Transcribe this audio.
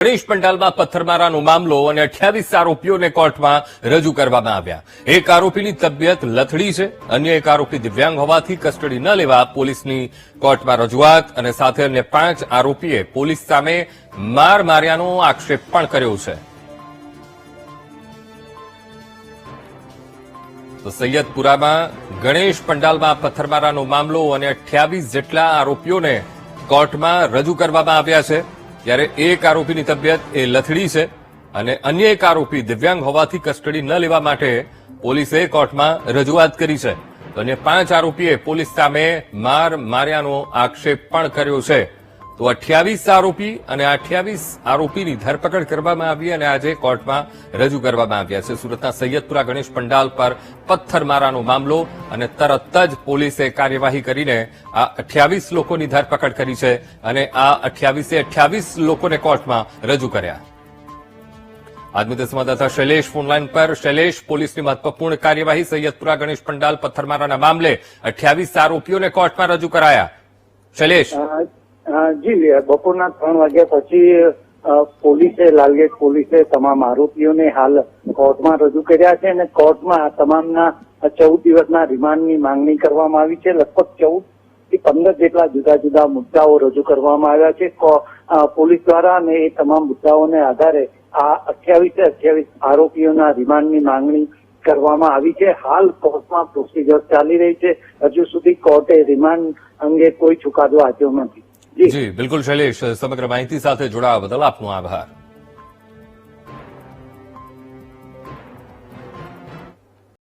ગણેશ પંડાલમાં પથ્થરમારાનો મામલો અને 28 આરોપીઓને કોર્ટમાં રજૂ કરવામાં આવ્યા। એક આરોપીની તબિયત લથડી છે, અન્ય એક આરોપી દિવ્યાંગ હોવાથી કસ્ટડી ન લેવા પોલીસની કોર્ટમાં રજૂઆત અને સાથે અન્ય 5 આરોપીએ પોલીસ સામે માર માર્યાનો આક્ષેપ પણ કર્યો છે। તો સૈયદપુરામાં ગણેશ પંડાલમાં પથ્થરમારાનો મામલો અને 28 જેટલા આરોપીઓને કોર્ટમાં રજૂ કરવામાં આવ્યા છે। ત્યારે એક આરોપીની તબિયત એ લથડી છે અને અન્ય એક આરોપી દિવ્યાંગ હોવાથી કસ્ટડી ન લેવા માટે પોલીસે કોર્ટમાં રજૂઆત કરી છે। તો અન્ય 5 આરોપીએ પોલીસ સામે માર માર્યાનો આક્ષેપ પણ કર્યો છે। તો 28 આરોપી અને 28 આરોપીની ધરપકડ કરવામાં આવી અને આજે કોર્ટમાં રજૂ કરવામાં આવ્યા છે। સુરતના સૈયદપુરા ગણેશ પંડાલ પર પથ્થરમારાનો મામલો અને તરત જ પોલીસે કાર્યવાહી કરીને આ 28 લોકોની ધરપકડ કરી છે અને આ 28 લોકોને કોર્ટમાં રજૂ કર્યા। આદમી સંવાદદાતા શૈલેષ ફોનલાઈન પર। શૈલેષ, પોલીસની મહત્વપૂર્ણ કાર્યવાહી સૈયદપુરા ગણેશ પંડાલ પથ્થરમારાના મામલે 28 આરોપીઓને કોર્ટમાં રજૂ કરાયા। શૈલેષ, જી, બપોરના 3 વાગ્યા પછી પોલીસે લાલગેટ પોલીસે તમામ આરોપીઓને હાલ કોર્ટમાં રજૂ કર્યા છે અને કોર્ટમાં આ તમામના 14 દિવસના રિમાન્ડની માંગણી કરવામાં આવી છે। લગભગ 14 થી 15 જેટલા જુદા જુદા મુદ્દાઓ રજૂ કરવામાં આવ્યા છે પોલીસ દ્વારા અને એ તમામ મુદ્દાઓને આધારે આ 28 આરોપીઓના રિમાન્ડની માંગણી કરવામાં આવી છે। હાલ કોર્ટમાં પ્રોસિજર ચાલી રહી છે। હજુ સુધી કોર્ટે રિમાન્ડ અંગે કોઈ ચુકાદો આપ્યો નથી। જી બિલકુલ શૈલેષ, સમગ્ર માહિતી સાથે જોડાવા બદલ આપનો આભાર।